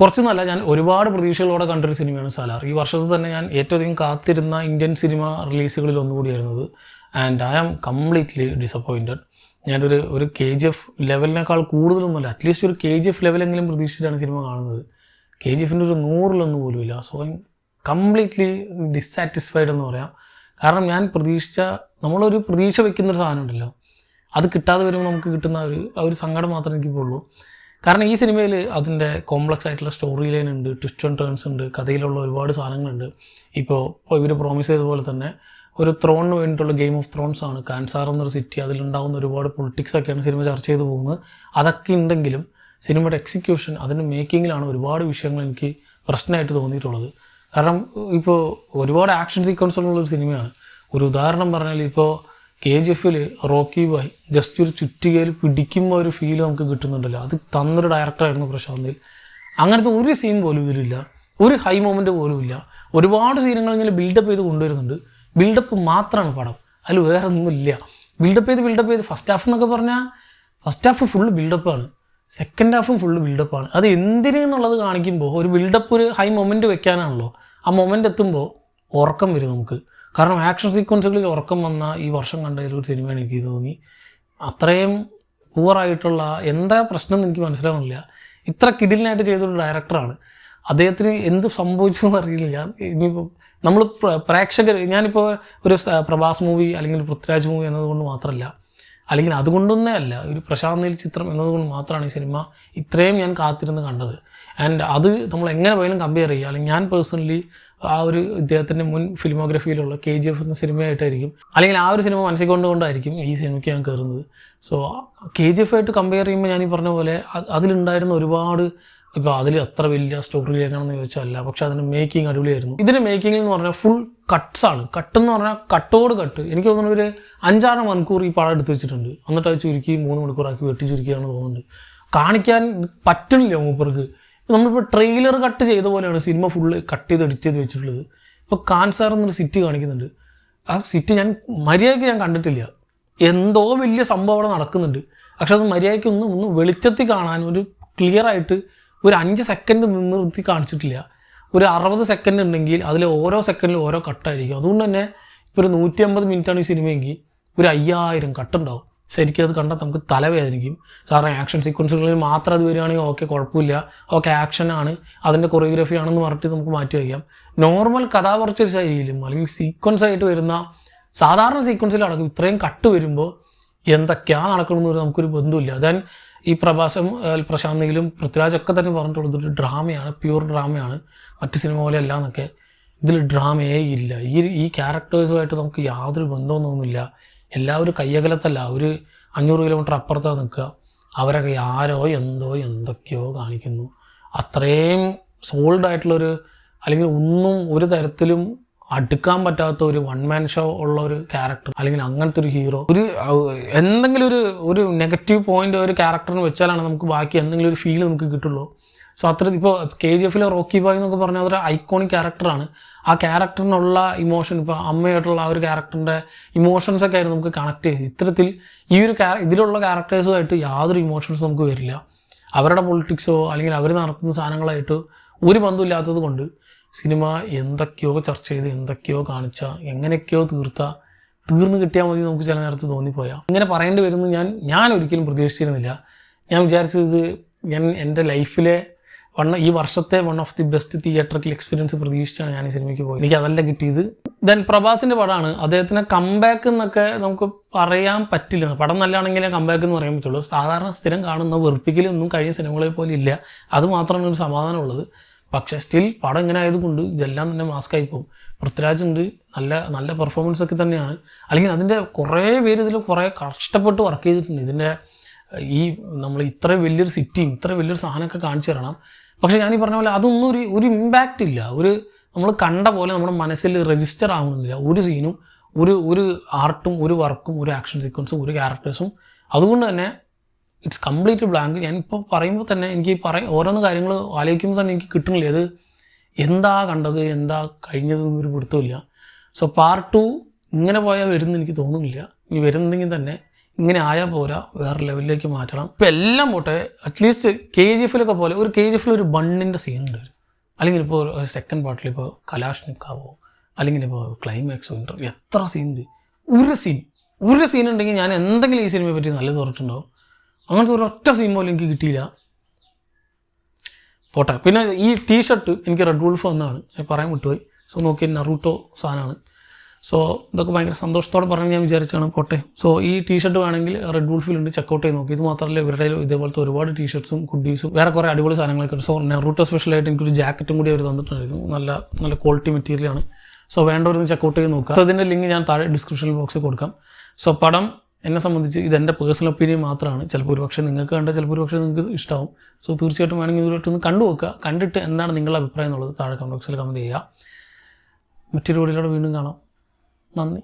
കുറച്ചൊന്നുമല്ല, ഞാൻ ഒരുപാട് പ്രതീക്ഷകളോടെ കണ്ടൊരു സിനിമയാണ് സലാർ. ഈ വർഷത്തിൽ തന്നെ ഞാൻ ഏറ്റവും അധികം കാത്തിരുന്ന ഇന്ത്യൻ സിനിമ റിലീസുകളിൽ ഒന്നുകൂടിയായിരുന്നത്. And I am completely disappointed. ഞാനൊരു KGF ലെവലിനേക്കാൾ കൂടുതലൊന്നുമല്ല, അറ്റ്ലീസ്റ്റ് ഒരു KGF ലെവലെങ്കിലും പ്രതീക്ഷിച്ചിട്ടാണ് സിനിമ കാണുന്നത്. KGFൻ്റെ ഒരു 100 പോലുമില്ല. So I'm completely dissatisfied എന്ന് പറയാം. കാരണം ഞാൻ നമ്മളൊരു പ്രതീക്ഷ വെക്കുന്നൊരു സാധനം ഉണ്ടല്ലോ, അത് കിട്ടാതെ വരുമ്പോൾ നമുക്ക് കിട്ടുന്ന ഒരു സങ്കടം മാത്രമേ എനിക്കിപ്പോൾ ഉള്ളൂ. കാരണം ഈ സിനിമയിൽ അതിൻ്റെ കോംപ്ലക്സ് ആയിട്ടുള്ള സ്റ്റോറി ലൈൻ ഉണ്ട്, ട്വിസ്റ്റ് ആൻഡ് ടേൺസ് ഉണ്ട്, കഥയിലുള്ള ഒരുപാട് സാധനങ്ങളുണ്ട്. ഇപ്പോൾ ഇവർ പ്രോമിസ് ചെയ്തതുപോലെ തന്നെ ഒരു ത്രോണിന് വേണ്ടിയിട്ടുള്ള ഗെയിം ഓഫ് ത്രോൺസ് ആണ് കാൻസാർ എന്നൊരു സിറ്റി. അതിലുണ്ടാകുന്ന ഒരുപാട് പൊളിറ്റിക്സൊക്കെയാണ് സിനിമ ചർച്ച ചെയ്ത് പോകുന്നത്. അതൊക്കെ ഉണ്ടെങ്കിലും സിനിമയുടെ എക്സിക്യൂഷൻ, അതിൻ്റെ മേക്കിങ്ങിലാണ് ഒരുപാട് വിഷയങ്ങൾ എനിക്ക് പ്രശ്നമായിട്ട് തോന്നിയിട്ടുള്ളത്. കാരണം ഇപ്പോൾ ഒരുപാട് ആക്ഷൻ സീക്വൻസുള്ളൊരു സിനിമയാണ്. ഒരു ഉദാഹരണം പറഞ്ഞാൽ ഇപ്പോൾ KGFൽ റോക്കി ബോയ് ജസ്റ്റ് ഒരു ചുറ്റികയിൽ പിടിക്കുമ്പോൾ ഒരു ഫീൽ നമുക്ക് കിട്ടുന്നുണ്ടല്ലോ, അത് തന്നൊരു ഡയറക്ടറായിരുന്നു പ്രശാന്ത് നീൽ. അങ്ങനത്തെ ഒരു സീൻ പോലും ഇതിലില്ല, ഒരു ഹൈ മൊമെൻ്റ് പോലും ഇല്ല. ഒരുപാട് സീനുകൾ ഇങ്ങനെ ബിൽഡപ്പ് ചെയ്ത് കൊണ്ടുവരുന്നുണ്ട്. ബിൽഡപ്പ് മാത്രമാണ് പടം, അതിൽ വേറെ ഒന്നുമില്ല. ബിൽഡപ്പ് ചെയ്ത് ഫസ്റ്റ് ഹാഫ് എന്നൊക്കെ പറഞ്ഞാൽ ഫസ്റ്റ് ഹാഫ് ഫുള്ള് ബിൽഡപ്പാണ്, സെക്കൻഡ് ഹാഫും ഫുള്ള് ബിൽഡപ്പാണ്. അത് എന്തിനെന്നുള്ളത് കാണിക്കുമ്പോൾ ഒരു ബിൽഡപ്പ്, ഒരു ഹൈ മൊമെൻറ്റ് വെക്കാനാണല്ലോ. ആ മൊമെൻ്റ് എത്തുമ്പോൾ ഉറക്കം വരും നമുക്ക്. കാരണം ആക്ഷൻ സീക്വൻസുകളിൽ ഉറക്കം വന്ന ഈ വർഷം കണ്ടതിൽ ഒരു സിനിമയാണ് എനിക്ക് തോന്നി. അത്രയും പൂവറായിട്ടുള്ള എന്താ പ്രശ്നം എന്ന് എനിക്ക് മനസ്സിലാവുന്നില്ല. ഇത്ര കിടിലിനായിട്ട് ചെയ്തൊരു ഡയറക്ടറാണ്. അദ്ദേഹത്തിന് എന്ത് സംഭവിച്ചു എന്നറിയില്ല. ഇനിയിപ്പോൾ നമ്മൾ പ്രേക്ഷകർ, ഞാനിപ്പോൾ ഒരു പ്രഭാസ് മൂവി അല്ലെങ്കിൽ പൃഥ്വിരാജ് മൂവി എന്നതുകൊണ്ട് മാത്രമല്ല, അല്ലെങ്കിൽ അതുകൊണ്ടൊന്നേ അല്ല, ഒരു പ്രശാന്ത് നീൽ ചിത്രം എന്നതുകൊണ്ട് മാത്രമാണ് ഈ സിനിമ ഇത്രയും ഞാൻ കാത്തിരുന്ന് കണ്ടത്. ആൻഡ് അത് നമ്മൾ എങ്ങനെ പോയാലും കമ്പയർ ചെയ്യുക, അല്ലെങ്കിൽ ഞാൻ പേഴ്സണലി ആ ഒരു ഇദ്ദേഹത്തിൻ്റെ മുൻ ഫിലിമോഗ്രഫിയിലുള്ള KGF എന്ന സിനിമയായിട്ടായിരിക്കും, അല്ലെങ്കിൽ ആ ഒരു സിനിമ മനസ്സിൽ കൊണ്ടുകൊണ്ടായിരിക്കും ഈ സിനിമയ്ക്ക് ഞാൻ കയറുന്നത്. സോ KGF ആയിട്ട് കമ്പയർ ചെയ്യുമ്പോൾ ഞാൻ ഈ പറഞ്ഞ പോലെ അതിലുണ്ടായിരുന്ന ഒരുപാട്, ഇപ്പോൾ അതിൽ അത്ര വലിയ സ്റ്റോറി ലൈനാണെന്ന് ചോദിച്ചാൽ, പക്ഷേ അതിൻ്റെ മേക്കിംഗ് അടിപൊളിയായിരുന്നു. ഇതിൻ്റെ മേക്കിംഗ് എന്ന് പറഞ്ഞാൽ ഫുൾ കട്ട്സാണ്. കട്ടെന്ന് പറഞ്ഞാൽ കട്ടോട് കട്ട്. എനിക്ക് തോന്നുന്നു ഒരു 5-6 മണിക്കൂർ ഈ പടം എടുത്ത് വെച്ചിട്ടുണ്ട്, എന്നിട്ട് അത് ചുരുക്കി 3 മണിക്കൂറാക്കി വെട്ടി ചുരുക്കിയാണെന്ന് തോന്നുന്നുണ്ട്. കാണിക്കാൻ പറ്റണില്ല മൂപ്പർക്ക്. നമ്മളിപ്പോൾ ട്രെയിലർ കട്ട് ചെയ്ത പോലെയാണ് സിനിമ ഫുള്ള് കട്ട് ചെയ്ത് എഡിറ്റ് ചെയ്ത് വെച്ചിട്ടുള്ളത്. ഇപ്പോൾ കാൻസാർ എന്നൊരു സിറ്റി കാണിക്കുന്നുണ്ട്. ആ സിറ്റി മര്യാദയ്ക്ക് ഞാൻ കണ്ടിട്ടില്ല. എന്തോ വലിയ സംഭവം അവിടെ നടക്കുന്നുണ്ട്, പക്ഷെ അത് മര്യാദയ്ക്ക് ഒന്ന് വെളിച്ചത്തിൽ കാണാൻ, ഒരു ക്ലിയർ ആയിട്ട് ഒരു 5 സെക്കൻഡ് നിർത്തി കാണിച്ചിട്ടില്ല. ഒരു 60 സെക്കൻഡ് ഉണ്ടെങ്കിൽ അതിൽ ഓരോ സെക്കൻഡിലും ഓരോ കട്ടായിരിക്കും. അതുകൊണ്ട് തന്നെ ഇപ്പോൾ ഒരു 150 മിനിറ്റാണ് ഈ സിനിമയെങ്കിൽ ഒരു 5000 കട്ടുണ്ടാവും. ശരിക്കും അത് കണ്ടാൽ നമുക്ക് തലവേദനിക്കും. സാധാരണ ആക്ഷൻ സീക്വൻസുകളിൽ മാത്രം അത് വരികയാണെങ്കിൽ ഓക്കെ, കുഴപ്പമില്ല, ഓക്കെ ആക്ഷനാണ്, അതിൻ്റെ കൊറിയോഗ്രഫി ആണെന്ന് പറഞ്ഞിട്ട് നമുക്ക് മാറ്റി വയ്ക്കാം. നോർമൽ കഥാപറച്ചൊരു ശൈലിയിലും അല്ലെങ്കിൽ സീക്വൻസ് ആയിട്ട് വരുന്ന സാധാരണ സീക്വൻസിലടക്കം ഇത്രയും കട്ട് വരുമ്പോൾ എന്തൊക്കെയാണ് നടക്കണമെന്ന് നമുക്കൊരു ബന്ധമില്ല. ദെൻ ഈ പ്രശാന്ത് നീലും പൃഥ്വിരാജൊക്കെ തന്നെ പറഞ്ഞിട്ടുള്ളത് ഒരു ഡ്രാമയാണ്, പ്യൂർ ഡ്രാമയാണ്, മറ്റ് സിനിമ പോലെ അല്ല എന്നൊക്കെ. ഇതിൽ ഡ്രാമയേ ഇല്ല. ഈ ക്യാരക്ടേഴ്സുമായിട്ട് നമുക്ക് യാതൊരു ബന്ധമൊന്നുമില്ല. എല്ലാവരും കയ്യകലത്തല്ല, ഒരു 500 കിലോമീറ്റർ അപ്പുറത്താണ് നിൽക്കുക. അവരൊക്കെ ആരോ എന്തൊക്കെയോ കാണിക്കുന്നു. അത്രയും സോൾഡ് ആയിട്ടുള്ളൊരു, അല്ലെങ്കിൽ ഒന്നും ഒരു തരത്തിലും അടുക്കാൻ പറ്റാത്ത ഒരു 1 മാൻ ഷോ ഉള്ള ഒരു ക്യാരക്ടർ, അല്ലെങ്കിൽ അങ്ങനത്തെ ഒരു ഹീറോ, എന്തെങ്കിലും ഒരു നെഗറ്റീവ് പോയിന്റ് ഒരു ക്യാരക്ടറിന് വെച്ചാലാണ് നമുക്ക് ബാക്കി എന്തെങ്കിലും ഒരു ഫീൽ നമുക്ക് കിട്ടുള്ളൂ. സോ ഇപ്പോൾ KGFലെ റോക്കി ബോയ് എന്നൊക്കെ പറഞ്ഞാൽ അതൊരു ഐക്കോണിക് ക്യാരക്ടറാണ്. ആ ക്യാരക്ടറിനുള്ള ഇമോഷൻ, ഇപ്പോൾ അമ്മയായിട്ടുള്ള ആ ഒരു ക്യാരക്ടറിൻ്റെ ഇമോഷൻസൊക്കെ ആയിരുന്നു നമുക്ക് കണക്ട് ചെയ്ത്. ഇത്തരത്തിൽ ഇതിലുള്ള ക്യാരക്ടേഴ്സുമായിട്ട് യാതൊരു ഇമോഷൻസും നമുക്ക് വരില്ല. അവരുടെ പൊളിറ്റിക്സോ അല്ലെങ്കിൽ അവർ നടത്തുന്ന സാധനങ്ങളായിട്ട് ഒരു ബന്ധമില്ലാത്തത് കൊണ്ട് സിനിമ എന്തൊക്കെയോ ചർച്ച ചെയ്ത്, എന്തൊക്കെയോ കാണിച്ച, എങ്ങനെയൊക്കെയോ തീർന്നു കിട്ടിയാൽ മതി നമുക്ക് ചില നേരത്ത് തോന്നിപ്പോയാൽ. ഇങ്ങനെ പറയേണ്ടി വരുന്നത് ഞാൻ ഒരിക്കലും പ്രതീക്ഷിച്ചിരുന്നില്ല. ഞാൻ വിചാരിച്ചത് എൻ്റെ ലൈഫിലെ ഈ വർഷത്തെ 1 of the best theatrical experience പ്രതീക്ഷിച്ചാണ് ഞാൻ ഈ സിനിമയ്ക്ക് പോയത്. എനിക്ക് അതല്ല കിട്ടിയത്. ദെൻ പ്രഭാസിൻ്റെ പടമാണ്. അദ്ദേഹത്തിന് കംബാക്ക് എന്നൊക്കെ നമുക്ക് പറയാൻ പറ്റില്ല. പടം നല്ലതാണെങ്കിലേ കംബാക്ക് എന്ന് പറയാൻ പറ്റുള്ളൂ. സാധാരണ സ്ഥിരം കാണുന്ന വെറുപ്പിക്കലൊന്നും കഴിഞ്ഞ സിനിമകളെ പോലെ ഇല്ല. അത് മാത്രമാണ് ഒരു സമാധാനമുള്ളത്. പക്ഷേ സ്റ്റിൽ പടം ഇങ്ങനെ ആയതുകൊണ്ട് ഇതെല്ലാം തന്നെ മാസ്കായി പോകും. പൃഥ്വിരാജ് ഉണ്ട്, നല്ല പെർഫോമൻസ് ഒക്കെ തന്നെയാണ്. അല്ലെങ്കിൽ അതിൻ്റെ കുറേ പേര് ഇതിൽ കുറേ കഷ്ടപ്പെട്ട് വർക്ക് ചെയ്തിട്ടുണ്ട്. ഇതിൻ്റെ നമ്മൾ ഇത്ര വലിയൊരു സിറ്റിയും ഇത്ര വലിയൊരു സാധനമൊക്കെ കാണിച്ചു തരണം. പക്ഷേ ഞാൻ ഈ പറഞ്ഞ പോലെ അതൊന്നും ഒരു ഇമ്പാക്റ്റ് ഇല്ല. നമ്മൾ കണ്ട പോലെ നമ്മുടെ മനസ്സിൽ രജിസ്റ്റർ ആവുന്നില്ല ഒരു സീനും, ഒരു ആർട്ടും, ഒരു വർക്കും, ഒരു ആക്ഷൻ സീക്വൻസും, ഒരു ക്യാരക്ടേഴ്സും. അതുകൊണ്ട് തന്നെ ഇറ്റ്സ് കംപ്ലീറ്റ് ബ്ലാങ്ക്. ഞാനിപ്പോൾ പറയുമ്പോൾ തന്നെ എനിക്ക് ഓരോന്ന് കാര്യങ്ങൾ ആലോചിക്കുമ്പോൾ തന്നെ എനിക്ക് കിട്ടുന്നില്ല. അത് എന്താ കണ്ടത്, എന്താ കഴിഞ്ഞതെന്നൊരു പിടുത്തമില്ല. സോ പാർട്ട് 2 ഇങ്ങനെ പോയാൽ വരുമെന്ന് എനിക്ക് തോന്നുന്നില്ല. ഇനി വരുന്നെങ്കിൽ തന്നെ ഇങ്ങനെ ആയാൽ പോരാ, വേറെ ലെവലിലേക്ക് മാറ്റണം. ഇപ്പം എല്ലാം പോട്ടെ, അറ്റ്ലീസ്റ്റ് KGF പോലെ ഒരു KGF ഒരു ബണ്ണിൻ്റെ സീൻ ഉണ്ടായിരുന്നു, അല്ലെങ്കിൽ ഇപ്പോൾ ഒരു സെക്കൻഡ് പാർട്ടിൽ ഇപ്പോൾ കലാഷ്നിക്കാവോ, അല്ലെങ്കിൽ ഇപ്പോൾ ക്ലൈമാക്സോ, ഇൻ്റർവ്യൂ, എത്ര സീനുണ്ട്. ഒരു സീൻ ഉണ്ടെങ്കിൽ ഞാൻ എന്തെങ്കിലും ഈ സിനിമയെ പറ്റി നല്ലത് പറഞ്ഞിട്ടുണ്ടാവും. അങ്ങനത്തെ ഒരു ഒറ്റ സീൻ പോലും എനിക്ക് കിട്ടിയില്ല. പോട്ടെ. പിന്നെ ഈ ടീഷർട്ട് എനിക്ക് റെഡ് വുൾഫ് വന്നതാണ്, പറയാൻ വിട്ടുപോയി. സോ നോക്കി നറൂട്ടോ സാധനമാണ്. സോ ഇതൊക്കെ ഭയങ്കര സന്തോഷത്തോടെ പറഞ്ഞ് ഞാൻ വിചാരിച്ചാണ്. പോട്ടെ. സോ ഈ ടീഷർട്ട് വേണമെങ്കിൽ റെഡ് വുൾഫിലുണ്ട്, ചെക്കൗട്ട് ചെയ്ത് നോക്കി. ഇത് മാത്രമല്ല ഇവരുടെ ഇതേപോലത്തെ ഒരുപാട് ടീഷർട്ട്സും കുഡീസും വേറെ കുറേ അടിപൊളി സാധനങ്ങളൊക്കെ ഉണ്ട്. സോ നറൂട്ടോ സ്പെഷ്യലായിട്ട് എനിക്കൊരു ജാക്കറ്റും കൂടി അവർ തന്നിട്ടുണ്ടായിരുന്നു. നല്ല ക്വാളിറ്റി മെറ്റീരിയലാണ്. സോ വേണ്ടവരൊന്ന് ചെക്കൗട്ട് ചെയ്ത് നോക്കുക. സോ ഇതിൻ്റെ ലിങ്ക് ഞാൻ താഴെ ഡിസ്ക്രിപ്ഷൻ ബോക്സിൽ കൊടുക്കാം. സോ പടം എന്നെ സംബന്ധിച്ച് ഇതെൻ്റെ പേഴ്സണൽ ഒപ്പീനിയൻ മാത്രമാണ്. ചിലപ്പോൾ ഒരുപക്ഷെ നിങ്ങൾക്ക് കണ്ടാൽ ചിലപ്പോൾ ഒരുപക്ഷെ നിങ്ങൾക്ക് ഇഷ്ടമാവും. സോ തീർച്ചയായിട്ടും വേണമെങ്കിൽ ഇതിലോട്ടൊന്ന് കണ്ടു നോക്കുക. കണ്ടിട്ട് എന്താണ് നിങ്ങളുടെ അഭിപ്രായം എന്നുള്ളത് താഴെ കമൻറ്റ് ബോക്സിൽ കമൻറ്റ് ചെയ്യുക. മറ്റൊരു വീഡിയോയിലൂടെ വീണ്ടും കാണാം. നന്ദി.